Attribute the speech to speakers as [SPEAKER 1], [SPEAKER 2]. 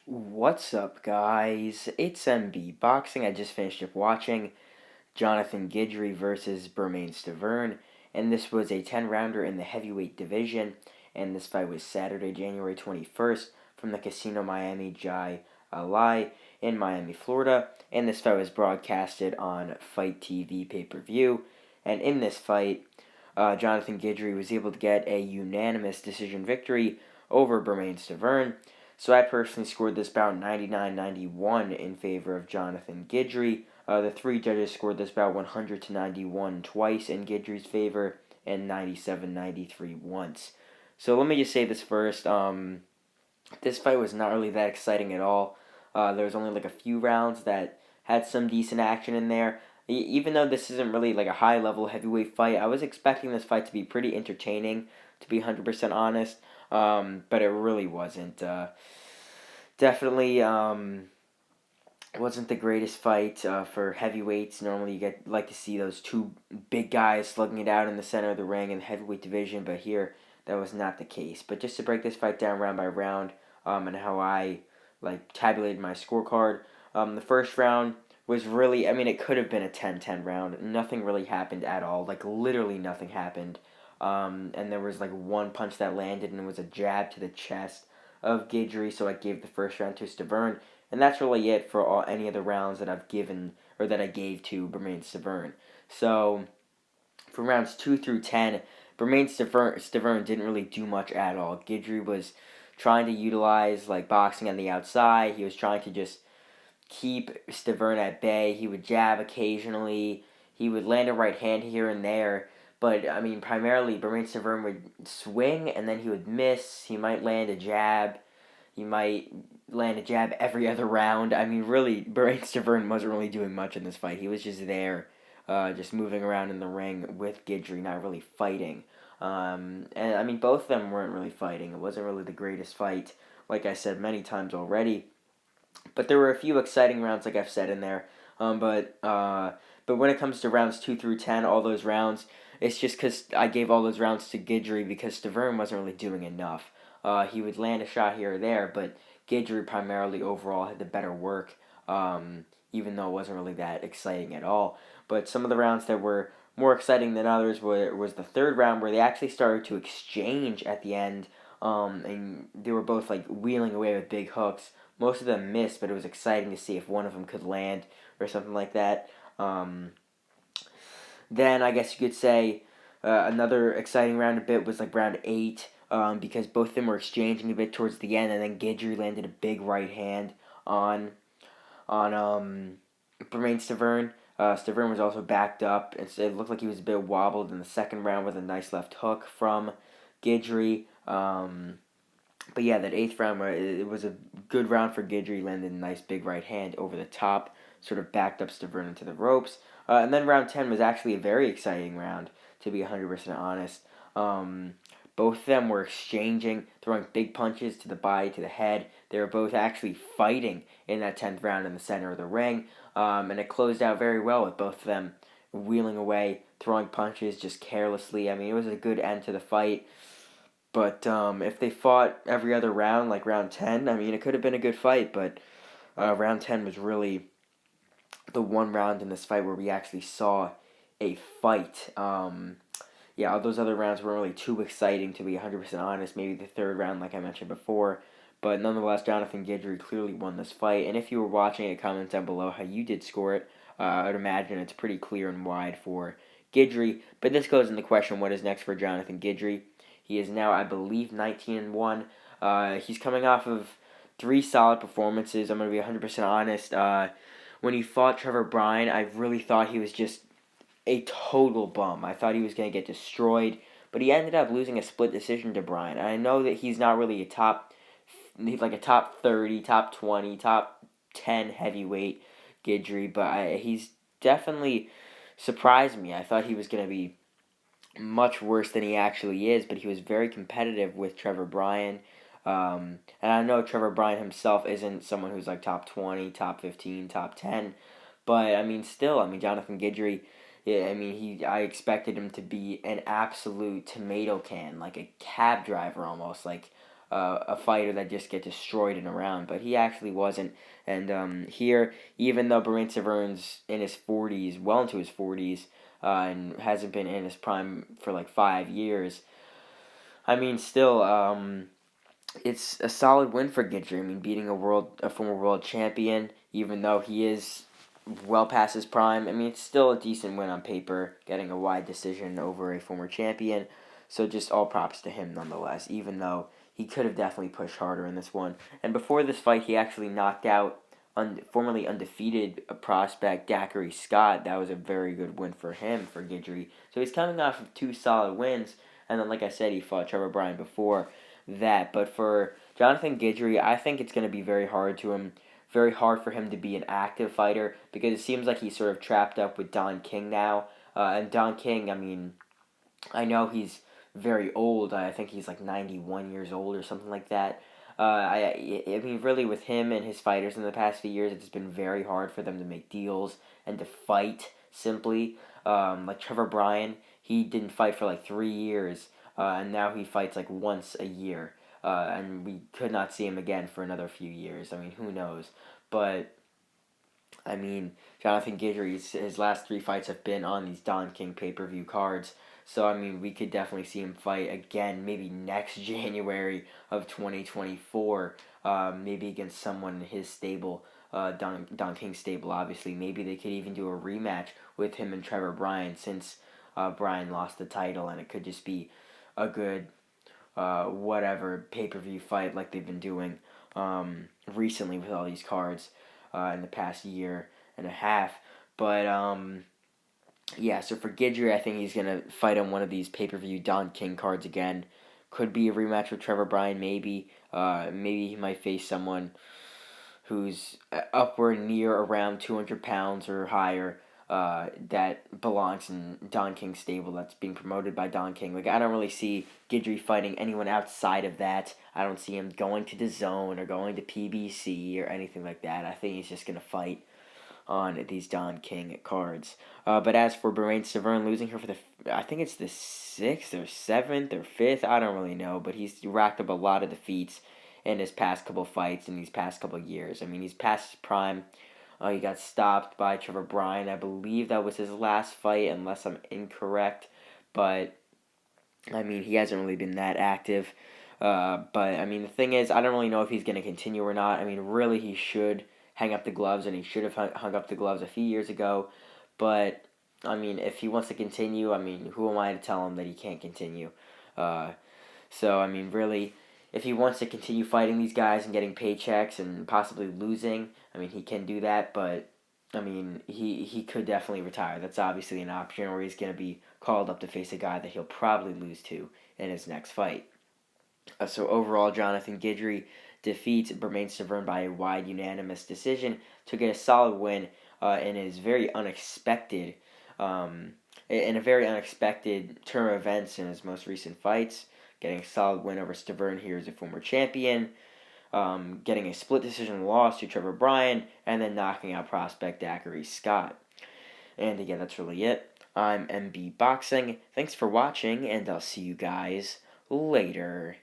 [SPEAKER 1] What's up, guys? It's MB Boxing. I just finished up watching Jonathan Guidry versus Bermane Stiverne, and this was a 10-rounder in the heavyweight division, and this fight was Saturday, January 21st from the Casino Miami Jai Alai in Miami, Florida, and this fight was broadcasted on Fight TV pay-per-view, and in this fight, Jonathan Guidry was able to get a unanimous decision victory over Bermane Stiverne. So I personally scored this bout 99-91 in favor of Jonathan Guidry. The three judges scored this bout 100-91 twice in Guidry's favor and 97-93 once. So let me just say this first. This fight was not really that exciting at all. There was only like a few rounds that had some decent action in there. Even though this isn't really like a high level heavyweight fight, I was expecting this fight to be pretty entertaining, to be 100% honest. But it really wasn't. Definitely wasn't the greatest fight for heavyweights. Normally, you like to see those two big guys slugging it out in the center of the ring in the heavyweight division, but here that was not the case. But just to break this fight down round by round, and how I tabulated my scorecard, the first round was really, I mean, it could have been a 10-10 round. Nothing really happened at all. Like literally nothing happened. And there was like one punch that landed, and it was a jab to the chest of Guidry, so I gave the first round to Stiverne, and that's really it for any of the rounds that I've given or that I gave to Bermane Stiverne. So from rounds 2 through 10, Bermane Stiverne didn't really do much at all. Guidry was trying to utilize like boxing on the outside. He was trying to just keep Stiverne at bay. He would jab occasionally. He would land a right hand here and there. But, I mean, primarily, Bermane Stiverne would swing, and then he would miss. He might land a jab. He might land a jab every other round. I mean, really, Bermane Stiverne wasn't really doing much in this fight. He was just there, just moving around in the ring with Guidry, not really fighting. And, I mean, both of them weren't really fighting. It wasn't really the greatest fight, like I said many times already. But there were a few exciting rounds, like I've said in there. But when it comes to rounds 2 through 10, all those rounds, it's just because I gave all those rounds to Guidry because Stiverne wasn't really doing enough. He would land a shot here or there, but Guidry primarily overall had the better work, even though it wasn't really that exciting at all. But some of the rounds that were more exciting than others was the third round where they actually started to exchange at the end, and they were both like wheeling away with big hooks. Most of them missed, but it was exciting to see if one of them could land or something like that. Then I guess you could say another exciting round a bit was like round 8, because both of them were exchanging a bit towards the end, and then Guidry landed a big right hand on Bermane Stiverne. Stiverne was also backed up. It looked like he was a bit wobbled in the second round with a nice left hook from Guidry. But yeah, that eighth round, it was a good round for Guidry, landed a nice big right hand over the top, sort of backed up Stiverne into the ropes. And then round 10 was actually a very exciting round, to be 100% honest. Both of them were exchanging, throwing big punches to the body, to the head. They were both actually fighting in that 10th round in the center of the ring. And it closed out very well with both of them wheeling away, throwing punches just carelessly. I mean, it was a good end to the fight. But if they fought every other round, like round 10, I mean, it could have been a good fight. But round 10 was really the one round in this fight where we actually saw a fight. Yeah, all those other rounds weren't really too exciting, to be 100% honest. Maybe the third round, like I mentioned before. But nonetheless, Jonathan Guidry clearly won this fight. And if you were watching it, comment down below how you did score it. I would imagine it's pretty clear and wide for Guidry. But this goes into question, what is next for Jonathan Guidry? He is now, I believe, 19-1. He's coming off of 3 solid performances. I'm going to be 100% honest. When he fought Trevor Bryan, I really thought he was just a total bum. I thought he was going to get destroyed, but he ended up losing a split decision to Bryan. I know that he's not really he's like a top 30, top 20, top 10 heavyweight Guidry, but he's definitely surprised me. I thought he was going to be much worse than he actually is, but he was very competitive with Trevor Bryan. And I know Trevor Bryan himself isn't someone who's like top 20, top 15, top 10, but I mean, still, I mean, Jonathan Guidry, yeah, I mean, I expected him to be an absolute tomato can, like a cab driver almost, like a fighter that just get destroyed in a round, but he actually wasn't. And here, even though Bermane Stiverne's in his 40s, well into his 40s, and hasn't been in his prime for like 5 years, I mean, still, it's a solid win for Guidry. I mean, beating a former world champion, even though he is well past his prime. I mean, it's still a decent win on paper, getting a wide decision over a former champion. So just all props to him nonetheless, even though he could have definitely pushed harder in this one. And before this fight, he actually knocked out formerly undefeated prospect Daiquiri Scott. That was a very good win for him, for Guidry. So he's coming off of two solid wins. And then, like I said, he fought Trevor Bryan before that. But for Jonathan Guidry, I think it's going to be very hard for him to be an active fighter, because it seems like he's sort of trapped up with Don King now. And Don King, I mean, I know he's very old. I think he's like 91 years old or something like that. I mean, really, with him and his fighters in the past few years, it's been very hard for them to make deals and to fight simply. Like Trevor Bryan, he didn't fight for like 3 years, and now he fights like once a year. And we could not see him again for another few years. I mean, who knows? But I mean, Jonathan Guidry's his last three fights have been on these Don King pay-per-view cards. So I mean, we could definitely see him fight again, maybe next January of 2024. Maybe against someone in his stable, Don King's stable. Obviously, maybe they could even do a rematch with him and Trevor Bryan, since Bryan lost the title, and it could just be a good whatever pay-per-view fight like they've been doing recently with all these cards in the past year and a half. But yeah, so for Guidry, I think he's going to fight on one of these pay-per-view Don King cards again. Could be a rematch with Trevor Bryan, maybe. Maybe he might face someone who's upward near around 200 pounds or higher, that belongs in Don King's stable, that's being promoted by Don King. Like, I don't really see Guidry fighting anyone outside of that. I don't see him going to the Zone or going to PBC or anything like that. I think he's just going to fight on these Don King cards. But as for Bermane Stiverne losing her for I think it's the 6th or 7th or 5th, I don't really know, but he's racked up a lot of defeats in his past couple fights in these past couple years. I mean, he's past his prime. He got stopped by Trevor Bryan. I believe that was his last fight, unless I'm incorrect. But, I mean, he hasn't really been that active. But, I mean, the thing is, I don't really know if he's going to continue or not. I mean, really, he should hang up the gloves, and he should have hung up the gloves a few years ago. But, I mean, if he wants to continue, I mean, who am I to tell him that he can't continue? So, I mean, really, if he wants to continue fighting these guys and getting paychecks and possibly losing, I mean, he can do that, but, I mean, he could definitely retire. That's obviously an option, or he's going to be called up to face a guy that he'll probably lose to in his next fight. So overall, Jonathan Guidry defeats Bermane Stiverne by a wide unanimous decision to get a solid win in his very unexpected, in a very unexpected turn of events in his most recent fights. Getting a solid win over Stiverne here as a former champion, getting a split decision loss to Trevor Bryan, and then knocking out prospect Daiquiri Scott. And again, that's really it. I'm MB Boxing. Thanks for watching, and I'll see you guys later.